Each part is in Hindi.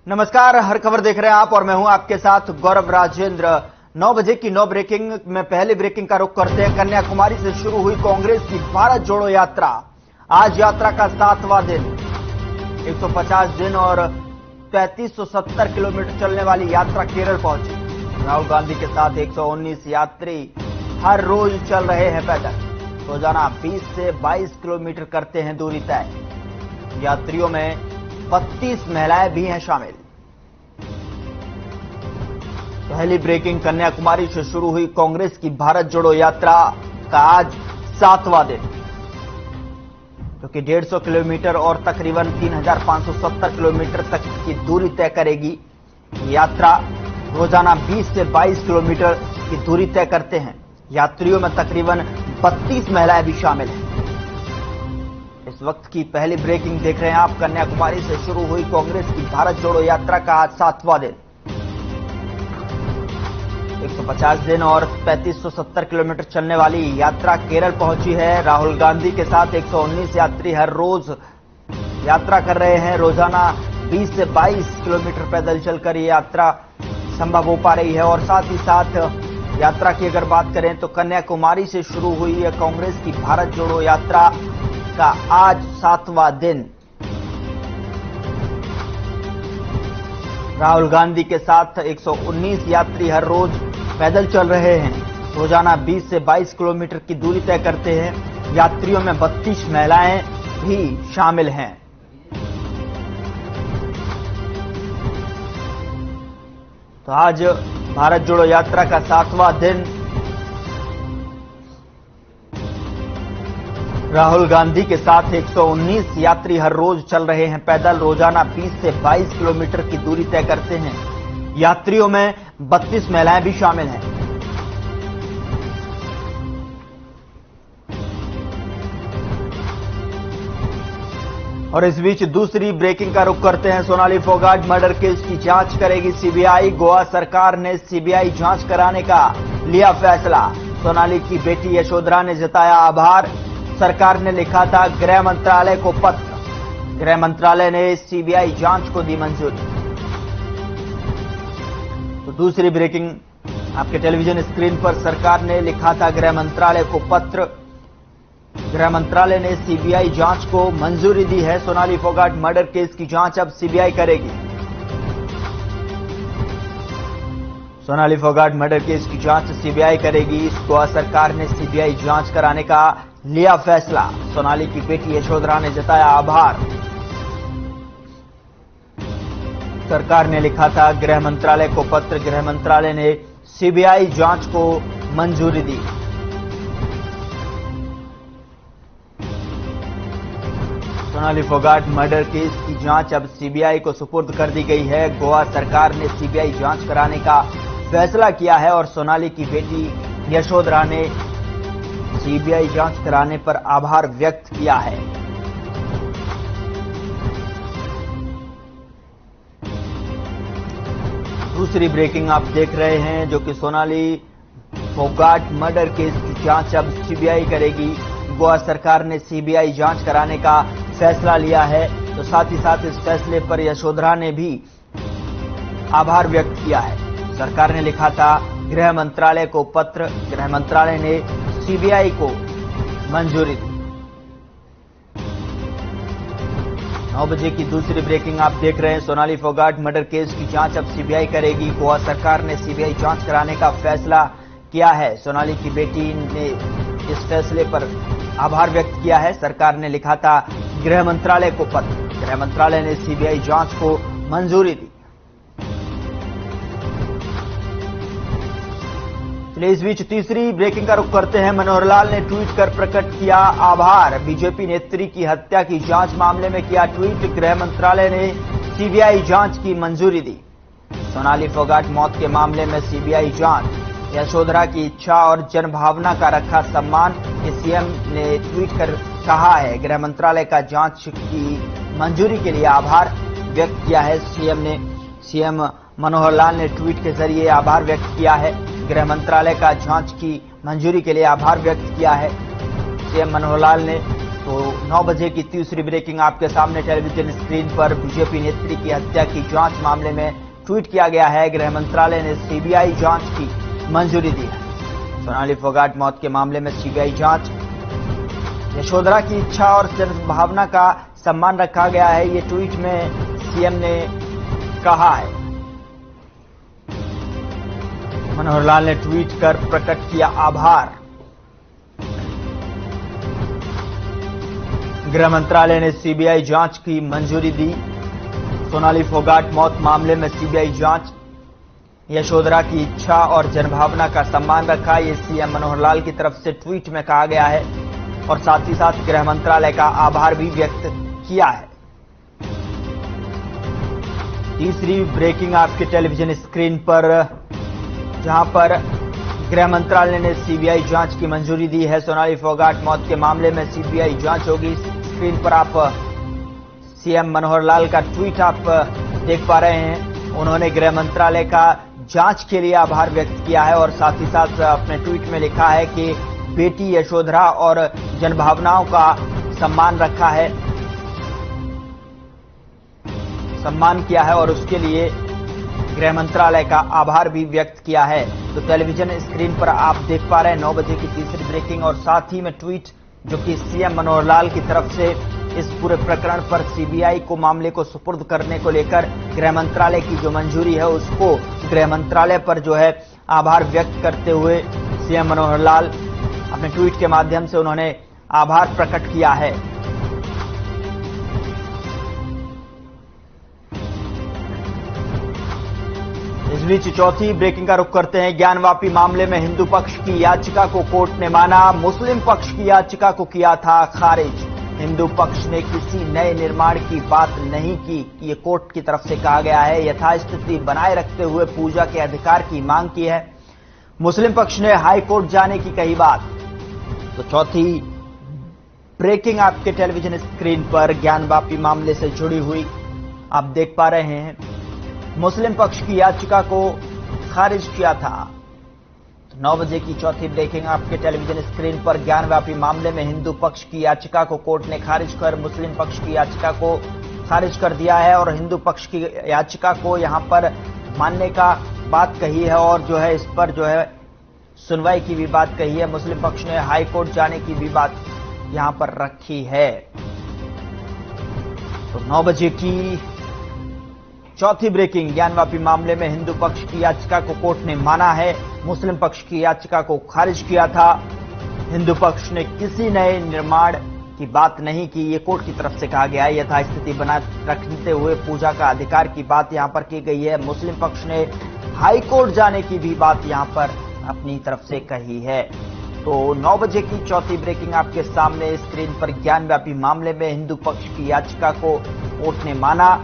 नमस्कार, हर खबर देख रहे हैं आप और मैं हूं आपके साथ गौरव राजेंद्र। 9 बजे की 9 ब्रेकिंग में पहली ब्रेकिंग का रुख करते हैं। कन्याकुमारी से शुरू हुई कांग्रेस की भारत जोड़ो यात्रा। आज यात्रा का 7वां दिन। 150 दिन और 3370 किलोमीटर चलने वाली यात्रा केरल पहुंची। राहुल गांधी के साथ 119 यात्री हर रोज चल रहे हैं पैदल। रोजाना 20 से 22 किलोमीटर करते हैं दूरी तय। यात्रियों में 32 महिलाएं भी हैं शामिल। पहली ब्रेकिंग कन्याकुमारी से शुरू हुई कांग्रेस की भारत जोड़ो यात्रा का आज 7वां दिन, जो कि 150 किलोमीटर और तकरीबन 3570 किलोमीटर तक की दूरी तय करेगी। यात्रा रोजाना 20 से 22 किलोमीटर की दूरी तय करते हैं। यात्रियों में तकरीबन 32 महिलाएं भी शामिल हैं। इस वक्त की पहली ब्रेकिंग देख रहे हैं आप। कन्याकुमारी से शुरू हुई कांग्रेस की भारत जोड़ो यात्रा का आज 7वां दिन। 150 दिन और 3570 किलोमीटर चलने वाली यात्रा केरल पहुंची है। राहुल गांधी के साथ 119 यात्री हर रोज यात्रा कर रहे हैं। रोजाना 20 से 22 किलोमीटर पैदल चलकर ये यात्रा संभव हो पा रही है। और साथ ही साथ यात्रा की अगर बात करें तो कन्याकुमारी से शुरू हुई है कांग्रेस की भारत जोड़ो यात्रा का आज 7वां दिन। राहुल गांधी के साथ 119 यात्री हर रोज पैदल चल रहे हैं। रोजाना 20 से 22 किलोमीटर की दूरी तय करते हैं। यात्रियों में 32 महिलाएं भी शामिल हैं। तो आज भारत जोड़ो यात्रा का 7वां दिन। राहुल गांधी के साथ 119 यात्री हर रोज चल रहे हैं पैदल। रोजाना 20 से 22 किलोमीटर की दूरी तय करते हैं। यात्रियों में 32 महिलाएं भी शामिल हैं। और इस बीच दूसरी ब्रेकिंग का रुख करते हैं। सोनाली फोगाट मर्डर केस की जांच करेगी सीबीआई। गोवा सरकार ने सीबीआई जांच कराने का लिया फैसला। सोनाली की बेटी यशोधरा ने जताया आभार। सरकार ने लिखा था गृह मंत्रालय को पत्र। गृह मंत्रालय ने सीबीआई जांच को दी मंजूरी। तो दूसरी ब्रेकिंग आपके टेलीविजन स्क्रीन पर। सरकार ने लिखा था गृह मंत्रालय को पत्र। गृह मंत्रालय ने सीबीआई जांच को मंजूरी दी है। सोनाली फोगाट मर्डर केस की जांच अब सीबीआई करेगी। सोनाली फोगाट मर्डर केस की जांच सीबीआई करेगी। गोवा सरकार ने सीबीआई जांच कराने का लिया फैसला। सोनाली की बेटी यशोधरा ने जताया आभार। सरकार ने लिखा था गृह मंत्रालय को पत्र। गृह मंत्रालय ने सीबीआई जांच को मंजूरी दी। सोनाली फोगाट मर्डर केस की जांच अब सीबीआई को सुपुर्द कर दी गई है। गोवा सरकार ने सीबीआई जांच कराने का फैसला किया है और सोनाली की बेटी यशोधरा ने सीबीआई जांच कराने पर आभार व्यक्त किया है। दूसरी ब्रेकिंग आप देख रहे हैं, जो कि सोनाली फोगाट मर्डर केस की जांच अब सीबीआई करेगी। गोवा सरकार ने सीबीआई जांच कराने का फैसला लिया है। तो साथ ही साथ इस फैसले पर यशोधरा ने भी आभार व्यक्त किया है। सरकार ने लिखा था गृह मंत्रालय को पत्र। गृह मंत्रालय ने सीबीआई को मंजूरी दी। 9 बजे की दूसरी ब्रेकिंग आप देख रहे हैं। सोनाली फोगाट मर्डर केस की जांच अब सीबीआई करेगी। गोवा सरकार ने सीबीआई जांच कराने का फैसला किया है। सोनाली की बेटी ने इस फैसले पर आभार व्यक्त किया है। सरकार ने लिखा था गृह मंत्रालय को पत्र। गृह मंत्रालय ने सीबीआई जांच को मंजूरी दी। चलिए इस बीच तीसरी ब्रेकिंग का रुख करते हैं। मनोहर लाल ने ट्वीट कर प्रकट किया आभार। बीजेपी नेत्री की हत्या की जांच मामले में किया ट्वीट। गृह मंत्रालय ने सीबीआई जांच की मंजूरी दी। सोनाली फोगाट मौत के मामले में सीबीआई जांच। यशोधरा की इच्छा और जनभावना का रखा सम्मान, ये सीएम ने ट्वीट कर कहा है। गृह मंत्रालय का जांच की मंजूरी के लिए आभार व्यक्त किया है सीएम ने। सीएम मनोहर लाल ने ट्वीट के जरिए आभार व्यक्त किया है। गृह मंत्रालय का जांच की मंजूरी के लिए आभार व्यक्त किया है। सीएम मनोहर लाल ने तो 9 बजे की तीसरी ब्रेकिंग आपके सामने टेलीविजन स्क्रीन पर। बीजेपी नेत्री की हत्या की जांच मामले में ट्वीट किया गया है। गृह मंत्रालय ने सीबीआई जांच की मंजूरी दी है। सोनाली फोगाट मौत के मामले में सीबीआई जांच। यशोधरा की इच्छा और जनभावना का सम्मान रखा गया है, ये ट्वीट में सीएम ने कहा है। मनोहर लाल ने ट्वीट कर प्रकट किया आभार। गृह मंत्रालय ने सीबीआई जांच की मंजूरी दी। सोनाली फोगाट मौत मामले में सीबीआई जांच। यशोधरा की इच्छा और जनभावना का सम्मान रखा, ये सीएम मनोहर लाल की तरफ से ट्वीट में कहा गया है और साथ ही साथ गृह मंत्रालय का आभार भी व्यक्त किया है। तीसरी ब्रेकिंग आपके टेलीविजन स्क्रीन पर, जहां पर गृह मंत्रालय ने सीबीआई जांच की मंजूरी दी है। सोनाली फोगाट मौत के मामले में सीबीआई जांच होगी। स्क्रीन पर आप सीएम मनोहर लाल का ट्वीट आप देख पा रहे हैं। उन्होंने गृह मंत्रालय का जांच के लिए आभार व्यक्त किया है और साथ ही साथ अपने ट्वीट में लिखा है कि बेटी यशोधरा और जनभावनाओं का सम्मान रखा है, सम्मान किया है और उसके लिए गृह मंत्रालय का आभार भी व्यक्त किया है। तो टेलीविजन स्क्रीन पर आप देख पा रहे हैं 9 बजे की तीसरी ब्रेकिंग और साथ ही में ट्वीट जो कि सीएम मनोहर लाल की तरफ से इस पूरे प्रकरण पर सीबीआई को मामले को सुपुर्द करने को लेकर गृह मंत्रालय की जो मंजूरी है उसको गृह मंत्रालय पर जो है आभार व्यक्त करते हुए सीएम मनोहर लाल अपने ट्वीट के माध्यम से उन्होंने आभार प्रकट किया है। इस बीच चौथी ब्रेकिंग का रुख करते हैं। ज्ञानवापी मामले में हिंदू पक्ष की याचिका को कोर्ट ने माना, मुस्लिम पक्ष की याचिका को किया था खारिज। हिंदू पक्ष ने किसी नए निर्माण की बात नहीं की, ये कोर्ट की तरफ से कहा गया है। यथास्थिति बनाए रखते हुए पूजा के अधिकार की मांग की है। मुस्लिम पक्ष ने हाई कोर्ट जाने की कही बात। तो चौथी ब्रेकिंग आपके टेलीविजन स्क्रीन पर ज्ञानवापी मामले से जुड़ी हुई आप देख पा रहे हैं। मुस्लिम पक्ष की याचिका को खारिज किया था। 9 बजे की चौथी ब्रेकिंग आपके टेलीविजन स्क्रीन पर। ज्ञानवापी मामले में हिंदू पक्ष की याचिका को कोर्ट ने खारिज कर मुस्लिम पक्ष की याचिका को खारिज कर दिया है और हिंदू पक्ष की याचिका को यहां पर मानने का बात कही है और जो है इस पर जो है सुनवाई की भी बात कही है। मुस्लिम पक्ष ने हाई कोर्ट जाने की भी बात यहां पर रखी है। तो 9 बजे की चौथी ब्रेकिंग, ज्ञानवापी मामले में हिंदू पक्ष की याचिका को कोर्ट ने माना है, मुस्लिम पक्ष की याचिका को खारिज किया था। हिंदू पक्ष ने किसी नए निर्माण की बात नहीं की, ये कोर्ट की तरफ से कहा गया है। यथास्थिति बनाए रखते हुए पूजा का अधिकार की बात यहां पर की गई है। मुस्लिम पक्ष ने हाई कोर्ट जाने की भी बात यहां पर अपनी तरफ से कही है। तो 9 बजे की चौथी ब्रेकिंग आपके सामने स्क्रीन पर। ज्ञानवापी मामले में हिंदू पक्ष की याचिका को कोर्ट ने माना,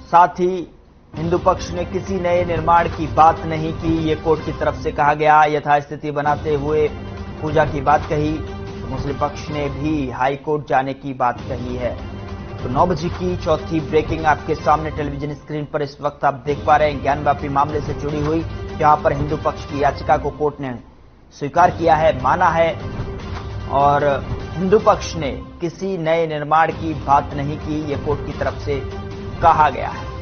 साथ ही हिंदू पक्ष ने किसी नए निर्माण की बात नहीं की, ये कोर्ट की तरफ से कहा गया। यथास्थिति बनाते हुए पूजा की बात कही। तो मुस्लिम पक्ष ने भी हाई कोर्ट जाने की बात कही है। तो 9 बजे की चौथी ब्रेकिंग आपके सामने टेलीविजन स्क्रीन पर इस वक्त आप देख पा रहे हैं। ज्ञानवापी मामले से जुड़ी हुई, जहां पर हिंदू पक्ष की याचिका को कोर्ट ने स्वीकार किया है, माना है और हिंदू पक्ष ने किसी नए निर्माण की बात नहीं की, ये कोर्ट की तरफ से कहा गया है।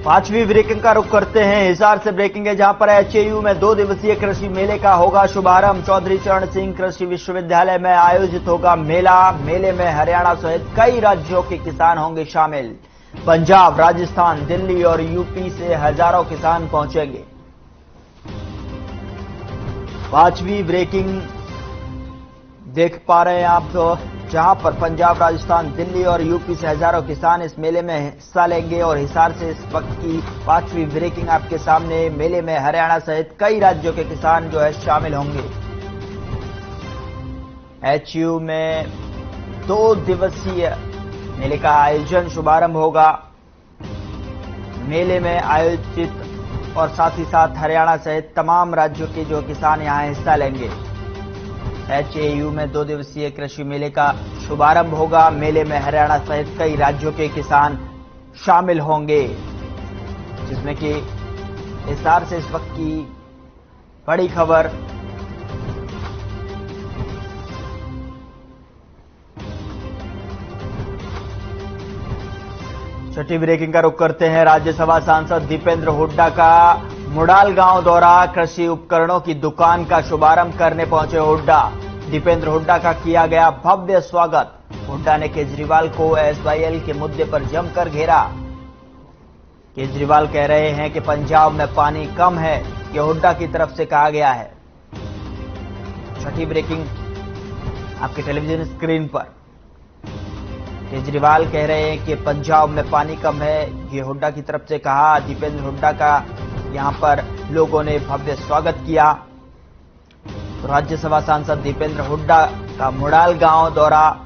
पांचवी ब्रेकिंग का रुख करते हैं। हिसार से ब्रेकिंग है, जहां पर एचएयू में 2 दिवसीय कृषि मेले का होगा शुभारंभ। चौधरी चरण सिंह कृषि विश्वविद्यालय में आयोजित होगा मेला। मेले में हरियाणा सहित कई राज्यों के किसान होंगे शामिल। पंजाब, राजस्थान, दिल्ली और यूपी से हजारों किसान पहुंचेंगे। पांचवी ब्रेकिंग देख पा रहे हैं आप, जहां पर पंजाब, राजस्थान, दिल्ली और यूपी से हजारों किसान इस मेले में हिस्सा लेंगे। और हिसार से इस वक्त की पांचवी ब्रेकिंग आपके सामने। मेले में हरियाणा सहित कई राज्यों के किसान जो है शामिल होंगे। एचयू में 2 दिवसीय मेले का आयोजन शुभारंभ होगा। मेले में आयोजित और साथ ही साथ हरियाणा सहित तमाम राज्यों के जो किसान यहां हिस्सा लेंगे। एचएयू में 2 दिवसीय कृषि मेले का शुभारंभ होगा। मेले में हरियाणा सहित कई राज्यों के किसान शामिल होंगे। जिसमें कि हिसार से इस वक्त की बड़ी खबर। छठी ब्रेकिंग का रुख करते हैं। राज्यसभा सांसद दीपेंद्र हुड्डा का मुडाल गांव दौरा, कृषि उपकरणों की दुकान का शुभारंभ करने पहुंचे हुड्डा। दीपेंद्र हुड्डा का किया गया भव्य स्वागत। हुड्डा ने केजरीवाल को एसवाईएल के मुद्दे पर जमकर घेरा। केजरीवाल कह रहे हैं कि पंजाब में पानी कम है, यह हुड्डा की तरफ से कहा गया है। छठी ब्रेकिंग आपके टेलीविजन स्क्रीन पर। केजरीवाल कह रहे हैं कि पंजाब में पानी कम है, ये हुड्डा की तरफ से कहा। दीपेंद्र हुड्डा का यहां पर लोगों ने भव्य स्वागत किया। तो राज्यसभा सांसद दीपेंद्र हुड्डा का मुडाल गांव दौरा,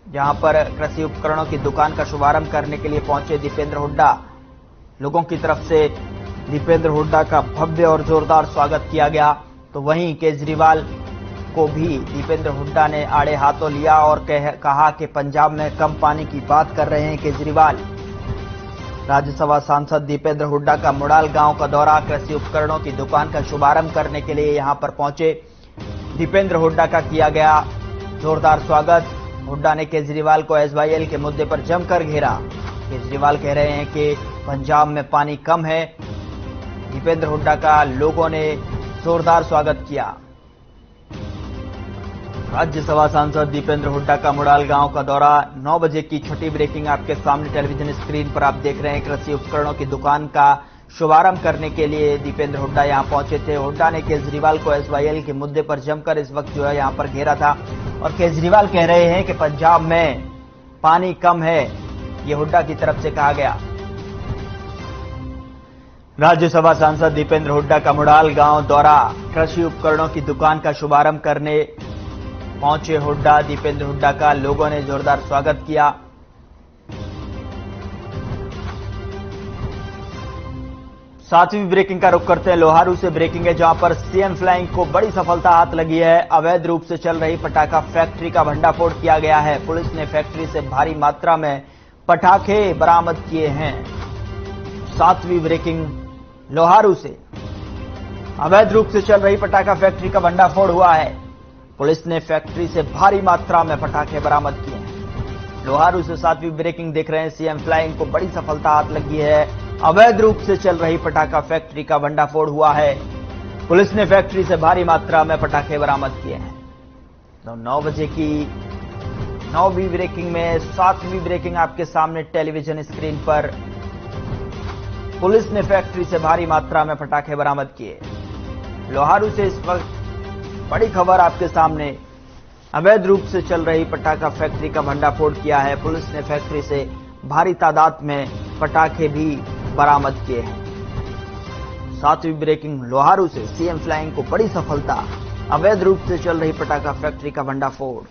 जहां पर कृषि उपकरणों की दुकान का शुभारंभ करने के लिए पहुंचे दीपेंद्र हुड्डा। लोगों की तरफ से दीपेंद्र हुड्डा का भव्य और जोरदार स्वागत किया गया। तो वहीं केजरीवाल को भी दीपेंद्र हुड्डा ने आड़े हाथों लिया और कहा कि पंजाब में कम पानी की बात कर रहे हैं केजरीवाल। राज्यसभा सांसद दीपेंद्र हुड्डा का मुडाल गांव का दौरा, कृषि उपकरणों की दुकान का शुभारंभ करने के लिए यहां पर पहुंचे दीपेंद्र हुड्डा का किया गया जोरदार स्वागत। हुड्डा ने केजरीवाल को एसवाईएल के मुद्दे पर जमकर घेरा। केजरीवाल कह रहे हैं कि पंजाब में पानी कम है। दीपेंद्र हुड्डा का लोगों ने जोरदार स्वागत किया। राज्यसभा सांसद दीपेंद्र हुड्डा का मुडाल गांव का दौरा, 9 बजे की छठी ब्रेकिंग आपके सामने टेलीविजन स्क्रीन पर आप देख रहे हैं। कृषि उपकरणों की दुकान का शुभारंभ करने के लिए दीपेंद्र हुड्डा यहां पहुंचे थे। हुड्डा ने केजरीवाल को एसवाईएल के मुद्दे पर जमकर इस वक्त जो है यहां पर घेरा था और केजरीवाल कह रहे हैं कि पंजाब में पानी कम है, ये हुड्डा की तरफ से कहा गया। राज्यसभा सांसद दीपेंद्र हुड्डा का मुडाल गांव दौरा, कृषि उपकरणों की दुकान का शुभारंभ करने पहुंचे हुड्डा। दीपेंद्र हुड्डा का लोगों ने जोरदार स्वागत किया। सातवीं ब्रेकिंग का रुख करते हैं। लोहारू से ब्रेकिंग है, जहां पर सीएम फ्लाइंग को बड़ी सफलता हाथ लगी है। अवैध रूप से चल रही पटाखा फैक्ट्री का भंडाफोड़ किया गया है। पुलिस ने फैक्ट्री से भारी मात्रा में पटाखे बरामद किए हैं। सातवीं ब्रेकिंग लोहारू से अवैध रूप से चल रही पटाखा फैक्ट्री का भंडाफोड़ हुआ है। पुलिस ने फैक्ट्री से भारी मात्रा में पटाखे बरामद किए हैं। लोहारू से सातवीं ब्रेकिंग देख रहे हैं। सीएम फ्लाइंग को बड़ी सफलता हाथ लगी है। अवैध रूप से चल रही पटाखा फैक्ट्री का भंडाफोड़ हुआ है। पुलिस ने फैक्ट्री से भारी मात्रा में पटाखे बरामद किए हैं। तो 9 बजे की 9वीं ब्रेकिंग में 7वीं ब्रेकिंग आपके सामने टेलीविजन स्क्रीन पर। पुलिस ने फैक्ट्री से भारी मात्रा में पटाखे बरामद किए। लोहारू से इस वक्त बड़ी खबर आपके सामने। अवैध रूप से चल रही पटाखा फैक्ट्री का भंडाफोड़ किया है। पुलिस ने फैक्ट्री से भारी तादाद में पटाखे भी बरामद किए हैं। 7वीं ब्रेकिंग लोहारू से सीएम फ्लाइंग को बड़ी सफलता। अवैध रूप से चल रही पटाखा फैक्ट्री का भंडाफोड़।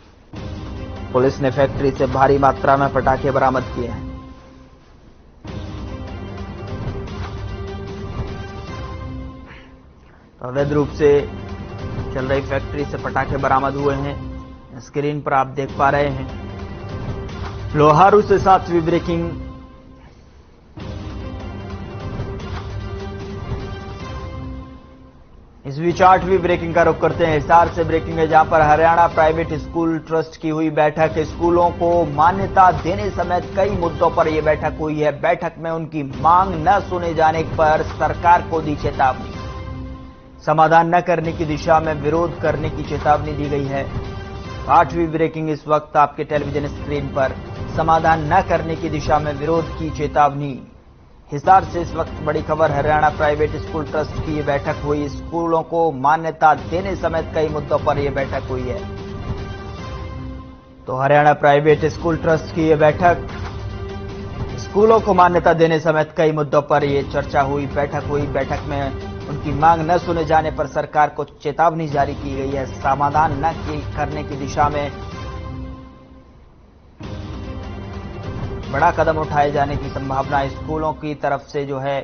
पुलिस ने फैक्ट्री से भारी मात्रा में पटाखे बरामद किए हैं। अवैध रूप से चल रही फैक्ट्री से पटाखे बरामद हुए हैं। स्क्रीन पर आप देख पा रहे हैं। लोहारू से 7वीं ब्रेकिंग। इस बीच 8वीं ब्रेकिंग का रुख करते हैं। हिसार से ब्रेकिंग है, जहां पर हरियाणा प्राइवेट स्कूल ट्रस्ट की हुई बैठक। स्कूलों को मान्यता देने समेत कई मुद्दों पर यह बैठक हुई है। बैठक में उनकी मांग न सुने जाने पर सरकार को दी चेतावनी। समाधान न करने की दिशा में विरोध करने की चेतावनी दी गई है। 8वीं ब्रेकिंग इस वक्त आपके टेलीविजन स्क्रीन पर। समाधान न करने की दिशा में विरोध की चेतावनी। हिसार से इस वक्त बड़ी खबर। हरियाणा प्राइवेट स्कूल ट्रस्ट की ये बैठक हुई। स्कूलों को मान्यता देने समेत कई मुद्दों पर यह बैठक हुई है। तो हरियाणा प्राइवेट स्कूल ट्रस्ट की यह बैठक, स्कूलों को मान्यता देने समेत कई मुद्दों पर यह चर्चा हुई, बैठक हुई। बैठक में उनकी मांग न सुने जाने पर सरकार को चेतावनी जारी की गई है। समाधान न करने की दिशा में बड़ा कदम उठाए जाने की संभावना स्कूलों की तरफ से जो है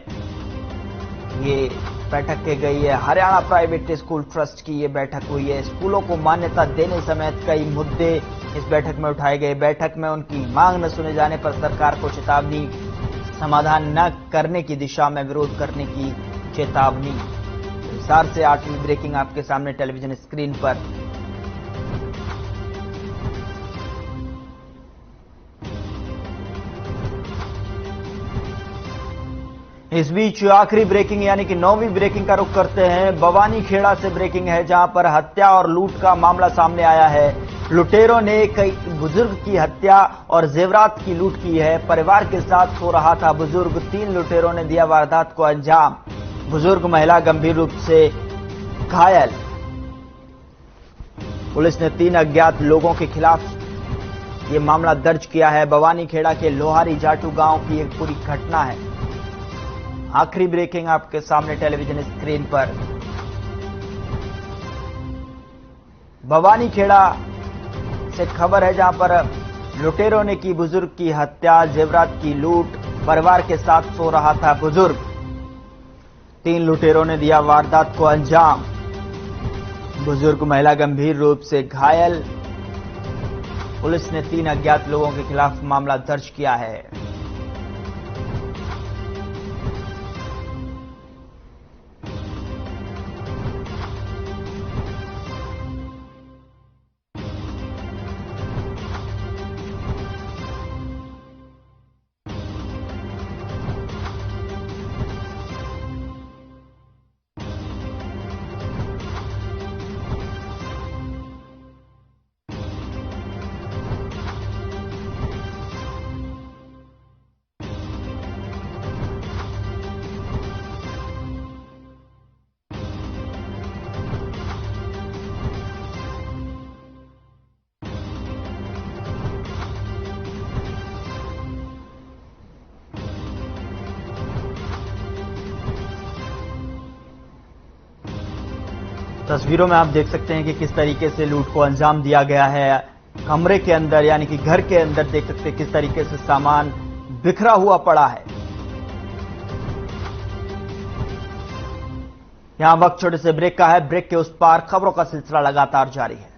ये बैठक की गई है। हरियाणा प्राइवेट स्कूल ट्रस्ट की ये बैठक हुई है। स्कूलों को मान्यता देने समेत कई मुद्दे इस बैठक में उठाए गए। बैठक में उनकी मांग न सुने जाने पर सरकार को चेतावनी। समाधान न करने की दिशा में विरोध करने की चेतावनी। विस्तार से 8वीं ब्रेकिंग आपके सामने टेलीविजन स्क्रीन पर। इस बीच आखिरी ब्रेकिंग यानी कि 9वीं ब्रेकिंग का रुख करते हैं। बवानी खेड़ा से ब्रेकिंग है, जहां पर हत्या और लूट का मामला सामने आया है। लुटेरों ने कई बुजुर्ग की हत्या और जेवरात की लूट की है। परिवार के साथ सो रहा था बुजुर्ग। 3 लुटेरों ने दिया वारदात को अंजाम। बुजुर्ग महिला गंभीर रूप से घायल। पुलिस ने 3 अज्ञात लोगों के खिलाफ यह मामला दर्ज किया है। बवानी खेड़ा के लोहारी जाटू गांव की एक पूरी घटना है। आखिरी ब्रेकिंग आपके सामने टेलीविजन स्क्रीन पर। भवानी खेड़ा से खबर है, जहां पर लुटेरों ने की बुजुर्ग की हत्या, जेवरात की लूट। परिवार के साथ सो रहा था बुजुर्ग। 3 लुटेरों ने दिया वारदात को अंजाम। बुजुर्ग महिला गंभीर रूप से घायल। पुलिस ने 3 अज्ञात लोगों के खिलाफ मामला दर्ज किया है। तस्वीरों में आप देख सकते हैं कि किस तरीके से लूट को अंजाम दिया गया है। कमरे के अंदर यानी कि घर के अंदर देख सकते हैं किस तरीके से सामान बिखरा हुआ पड़ा है। यहां वक्त छोटे से ब्रेक का है। ब्रेक के उस पार खबरों का सिलसिला लगातार जारी है।